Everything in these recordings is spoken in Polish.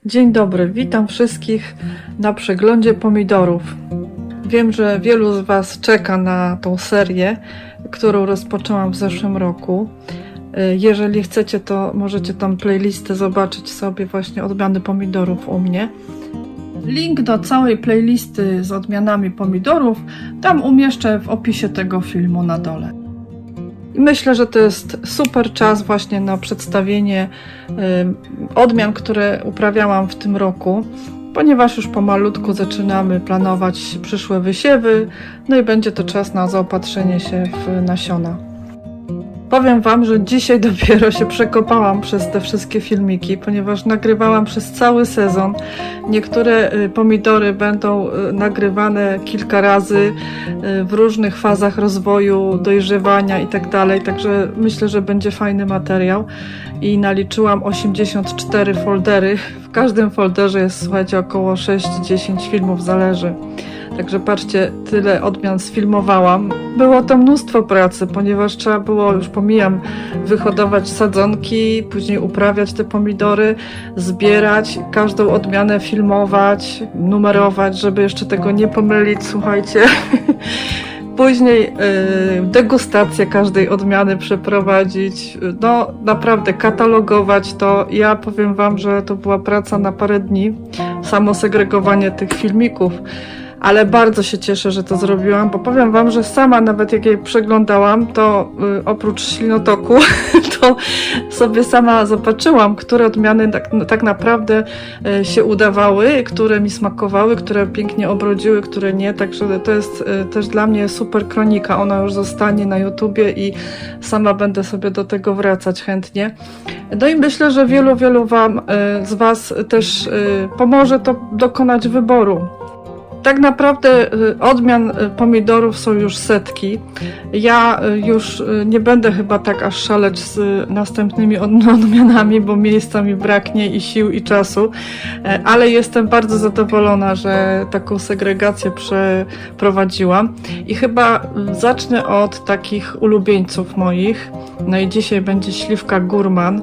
Dzień dobry, witam wszystkich na przeglądzie pomidorów. Wiem, że wielu z Was czeka na tą serię, którą rozpoczęłam w zeszłym roku. Jeżeli chcecie, to możecie tam playlistę zobaczyć sobie właśnie odmiany pomidorów u mnie. Link do całej playlisty z odmianami pomidorów tam umieszczę w opisie tego filmu na dole. I myślę, że to jest super czas właśnie na przedstawienie odmian, które uprawiałam w tym roku, ponieważ już pomalutku zaczynamy planować przyszłe wysiewy, no i będzie to czas na zaopatrzenie się w nasiona. Powiem Wam, że dzisiaj dopiero się przekopałam przez te wszystkie filmiki, ponieważ nagrywałam przez cały sezon. Niektóre pomidory będą nagrywane kilka razy w różnych fazach rozwoju, dojrzewania i tak dalej, także myślę, że będzie fajny materiał. I naliczyłam 84 foldery. W każdym folderze jest, słuchajcie, około 6-10 filmów, zależy. Także patrzcie, tyle odmian sfilmowałam. Było to mnóstwo pracy, ponieważ trzeba było, już pomijam, wyhodować sadzonki, później uprawiać te pomidory, zbierać, każdą odmianę filmować, numerować, żeby jeszcze tego nie pomylić, słuchajcie. Później degustację każdej odmiany przeprowadzić, no naprawdę katalogować to. Ja powiem Wam, że to była praca na parę dni, samo segregowanie tych filmików. Ale bardzo się cieszę, że to zrobiłam, bo powiem Wam, że sama nawet jak je przeglądałam, to oprócz ślinotoku, to sobie sama zobaczyłam, które odmiany tak naprawdę się udawały, które mi smakowały, które pięknie obrodziły, które nie, także to jest też dla mnie super kronika, ona już zostanie na YouTubie i sama będę sobie do tego wracać chętnie. No i myślę, że wielu z Was też pomoże to dokonać wyboru. Tak naprawdę odmian pomidorów są już setki. Ja już nie będę chyba tak aż szaleć z następnymi odmianami, bo miejsca mi braknie i sił i czasu, ale jestem bardzo zadowolona, że taką segregację przeprowadziłam i chyba zacznę od takich ulubieńców moich. No i dzisiaj będzie śliwka Gurman.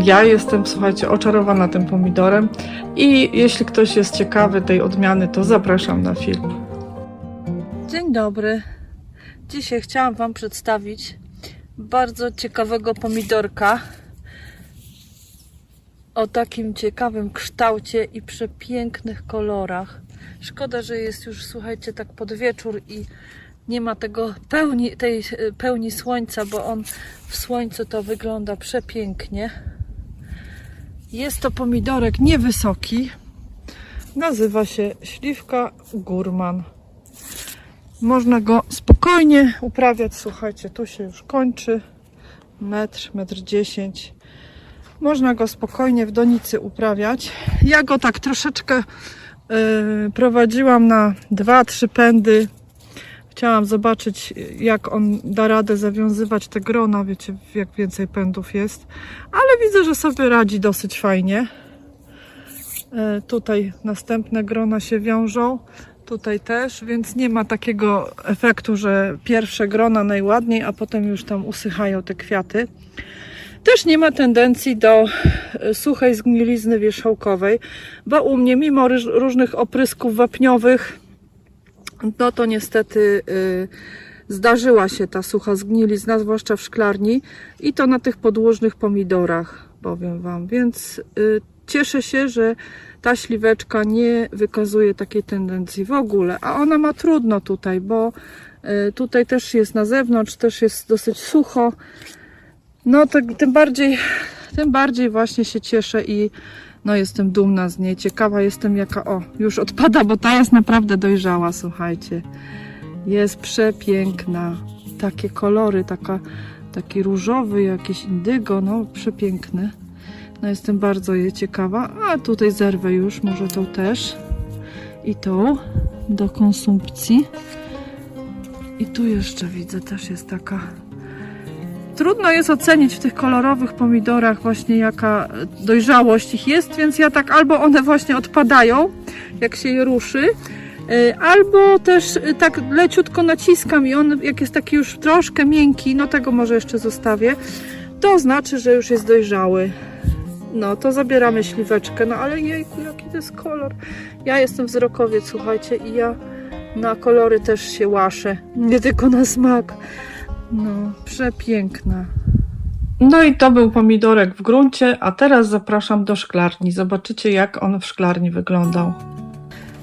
Ja jestem, słuchajcie, oczarowana tym pomidorem i jeśli ktoś jest ciekawy tej odmiany, to zapraszam na film. Dzień dobry. Dzisiaj chciałam Wam przedstawić bardzo ciekawego pomidorka o takim ciekawym kształcie i przepięknych kolorach. Szkoda, że jest już, słuchajcie, tak pod wieczór i nie ma tej pełni słońca, bo on w słońcu to wygląda przepięknie. Jest to pomidorek niewysoki. Nazywa się śliwka Gurman. Można go spokojnie uprawiać. Słuchajcie, tu się już kończy. Metr 10. Można go spokojnie w donicy uprawiać. Ja go tak troszeczkę prowadziłam na 2-3 pędy. Chciałam zobaczyć, jak on da radę zawiązywać te grona, wiecie, jak więcej pędów jest. Ale widzę, że sobie radzi dosyć fajnie. Tutaj następne grona się wiążą, tutaj też, więc nie ma takiego efektu, że pierwsze grona najładniej, a potem już tam usychają te kwiaty. Też nie ma tendencji do suchej zgnilizny wierzchołkowej, bo u mnie, mimo różnych oprysków wapniowych, no to niestety zdarzyła się ta sucha zgnilizna, zwłaszcza w szklarni i to na tych podłużnych pomidorach, powiem Wam, więc cieszę się, że ta śliweczka nie wykazuje takiej tendencji w ogóle, a ona ma trudno tutaj, bo tutaj też jest na zewnątrz, też jest dosyć sucho, no to tym bardziej właśnie się cieszę i no jestem dumna z niej, ciekawa jestem jaka, o, już odpada, bo ta jest naprawdę dojrzała, słuchajcie. Jest przepiękna, takie kolory, taki różowy, jakiś indygo, no przepiękny. No jestem bardzo jej ciekawa, a tutaj zerwę już, może tą też i tą do konsumpcji. I tu jeszcze widzę, też jest taka. Trudno jest ocenić w tych kolorowych pomidorach właśnie jaka dojrzałość ich jest, więc ja tak albo one właśnie odpadają, jak się je ruszy, albo też tak leciutko naciskam i on jak jest taki już troszkę miękki, no tego może jeszcze zostawię, to znaczy, że już jest dojrzały. No to zabieramy śliweczkę, no ale jejku, jaki to jest kolor. Ja jestem wzrokowiec, słuchajcie, i ja na kolory też się łaszę, nie tylko na smak. No, przepiękna. No i to był pomidorek w gruncie, a teraz zapraszam do szklarni. Zobaczycie, jak on w szklarni wyglądał.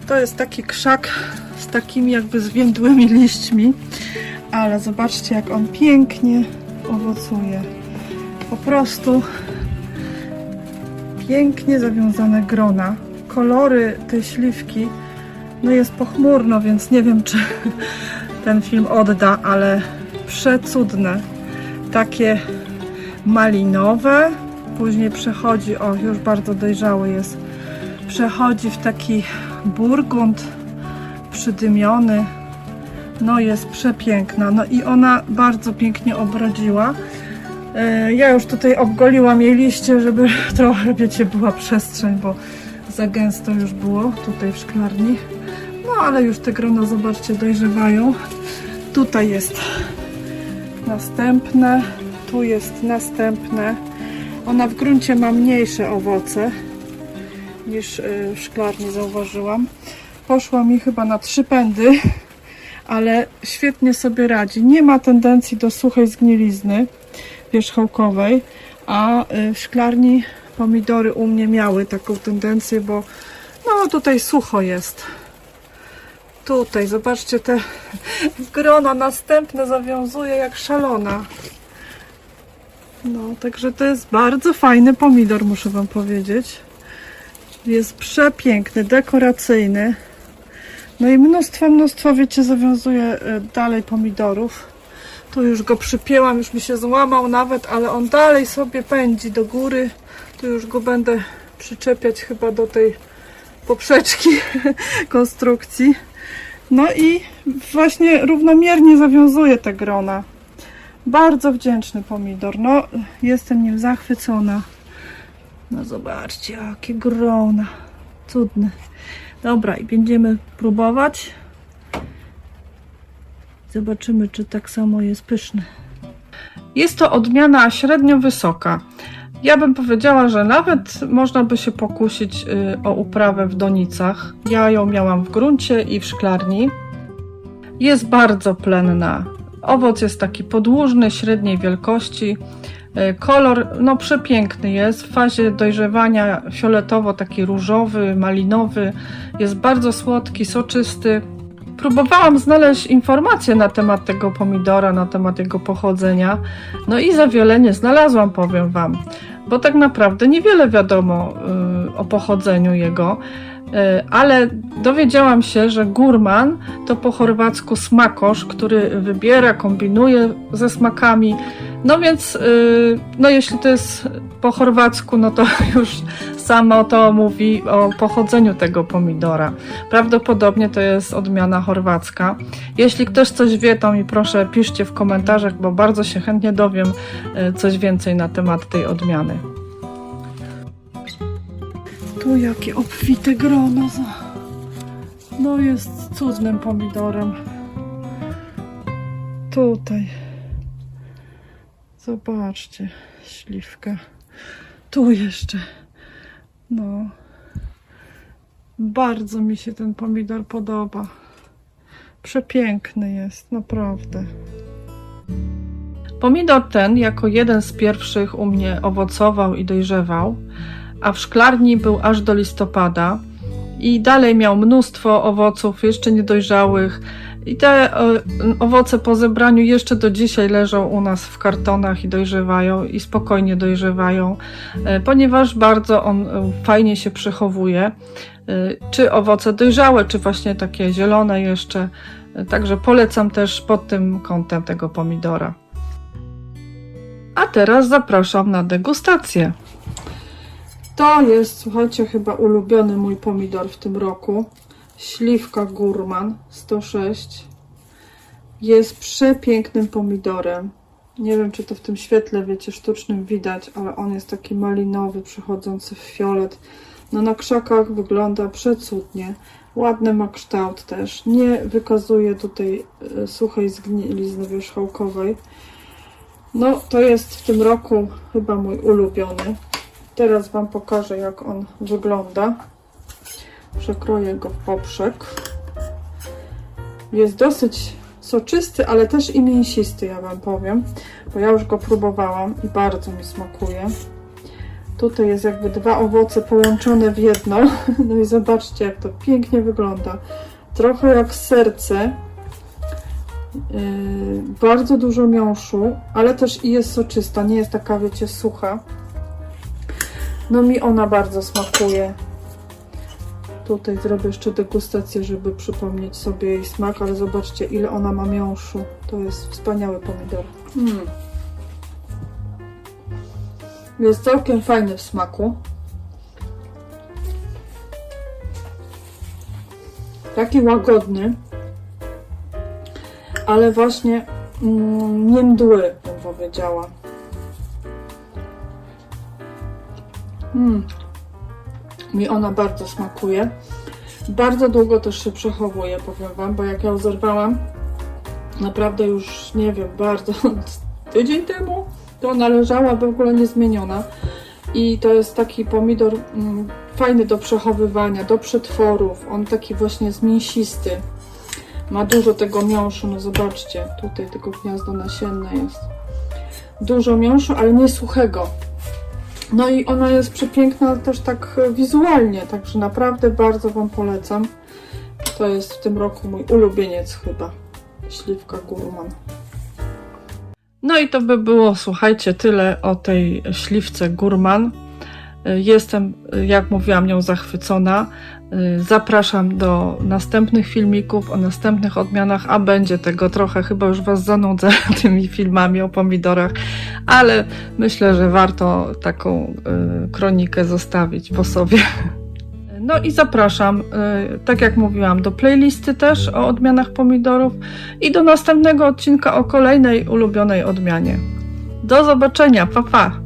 To jest taki krzak z takimi jakby zwiędłymi liśćmi, ale zobaczcie, jak on pięknie owocuje. Po prostu pięknie zawiązane grona. Kolory tej śliwki, no jest pochmurno, więc nie wiem, czy ten film odda, ale przecudne. Takie malinowe, później przechodzi, o już bardzo dojrzały jest, przechodzi w taki burgund przydymiony. No jest przepiękna, no i ona bardzo pięknie obrodziła. Ja już tutaj obgoliłam jej liście, żeby trochę, wiecie, była przestrzeń, bo za gęsto już było tutaj w szklarni. No ale już te grona, zobaczcie, dojrzewają. Tutaj jest następne, tu jest następne. Ona w gruncie ma mniejsze owoce niż w szklarni, zauważyłam. Poszła mi chyba na 3 pędy, ale świetnie sobie radzi. Nie ma tendencji do suchej zgnilizny wierzchołkowej, a w szklarni pomidory u mnie miały taką tendencję, bo no tutaj sucho jest. Tutaj, zobaczcie, te grona następne zawiązuje jak szalona. No, także to jest bardzo fajny pomidor, muszę wam powiedzieć. Jest przepiękny, dekoracyjny. No i mnóstwo, wiecie, zawiązuje dalej pomidorów. Tu już go przypięłam, już mi się złamał nawet, ale on dalej sobie pędzi do góry. Tu już go będę przyczepiać chyba do tej poprzeczki konstrukcji. No i właśnie równomiernie zawiązuje te grona. Bardzo wdzięczny pomidor. No, jestem nim zachwycona. No zobaczcie, jakie grona. Cudne. Dobra, i będziemy próbować. Zobaczymy, czy tak samo jest pyszny. Jest to odmiana średnio wysoka. Ja bym powiedziała, że nawet można by się pokusić o uprawę w donicach. Ja ją miałam w gruncie i w szklarni. Jest bardzo plenna. Owoc jest taki podłużny, średniej wielkości. Kolor no przepiękny jest, w fazie dojrzewania fioletowo, taki różowy, malinowy. Jest bardzo słodki, soczysty. Próbowałam znaleźć informacje na temat tego pomidora, na temat jego pochodzenia. No i za wiele nie znalazłam, powiem wam. Bo tak naprawdę niewiele wiadomo o pochodzeniu jego. Ale dowiedziałam się, że gurman to po chorwacku smakosz, który wybiera, kombinuje ze smakami. No więc, no jeśli to jest po chorwacku, no to już samo to mówi o pochodzeniu tego pomidora. Prawdopodobnie to jest odmiana chorwacka. Jeśli ktoś coś wie, to mi proszę piszcie w komentarzach, bo bardzo się chętnie dowiem coś więcej na temat tej odmiany. Tu jakie obfite grono. No jest cudnym pomidorem. Tutaj. Zobaczcie, śliwka. Tu jeszcze. No. Bardzo mi się ten pomidor podoba. Przepiękny jest, naprawdę. Pomidor ten jako jeden z pierwszych u mnie owocował i dojrzewał, a w szklarni był aż do listopada i dalej miał mnóstwo owoców jeszcze niedojrzałych i te owoce po zebraniu jeszcze do dzisiaj leżą u nas w kartonach i dojrzewają i spokojnie dojrzewają, ponieważ bardzo on fajnie się przechowuje, czy owoce dojrzałe, czy właśnie takie zielone jeszcze, także polecam też pod tym kątem tego pomidora. A teraz zapraszam na degustację. To jest, słuchajcie, chyba ulubiony mój pomidor w tym roku. Śliwka Gurman 106. Jest przepięknym pomidorem. Nie wiem, czy to w tym świetle, wiecie, sztucznym widać, ale on jest taki malinowy, przechodzący w fiolet. No na krzakach wygląda przecudnie. Ładny ma kształt też. Nie wykazuje tutaj suchej zgnilizny wierzchołkowej. No to jest w tym roku chyba mój ulubiony. Teraz Wam pokażę, jak on wygląda. Przekroję go w poprzek. Jest dosyć soczysty, ale też i mięsisty, ja Wam powiem, bo ja już go próbowałam i bardzo mi smakuje. Tutaj jest jakby dwa owoce połączone w jedno. No i zobaczcie, jak to pięknie wygląda. Trochę jak serce. Bardzo dużo miąższu, ale też i jest soczysta, nie jest taka, wiecie, sucha. No mi ona bardzo smakuje. Tutaj zrobię jeszcze degustację, żeby przypomnieć sobie jej smak, ale zobaczcie, ile ona ma miąższu. To jest wspaniały pomidor. Jest całkiem fajny w smaku. Taki łagodny, ale właśnie nie mdły, bym powiedziała. Mi ona bardzo smakuje. Bardzo długo też się przechowuje, powiem Wam, bo jak ją zerwałam, naprawdę już, nie wiem, bardzo tydzień temu, to ona leżała w ogóle niezmieniona. I to jest taki pomidor fajny do przechowywania, do przetworów. On taki właśnie jest mięsisty. Ma dużo tego miąższu, no zobaczcie, tutaj tylko gniazdo nasienne jest. Dużo miąższu, ale nie suchego. No i ona jest przepiękna też tak wizualnie, także naprawdę bardzo Wam polecam. To jest w tym roku mój ulubieniec chyba, śliwka Gurman. No i to by było, słuchajcie, tyle o tej śliwce Gurman. Jestem, jak mówiłam, nią zachwycona. Zapraszam do następnych filmików o następnych odmianach, a będzie tego trochę, chyba już Was zanudzę tymi filmami o pomidorach, ale myślę, że warto taką kronikę zostawić po sobie. No i zapraszam, tak jak mówiłam, do playlisty też o odmianach pomidorów i do następnego odcinka o kolejnej ulubionej odmianie. Do zobaczenia, pa pa!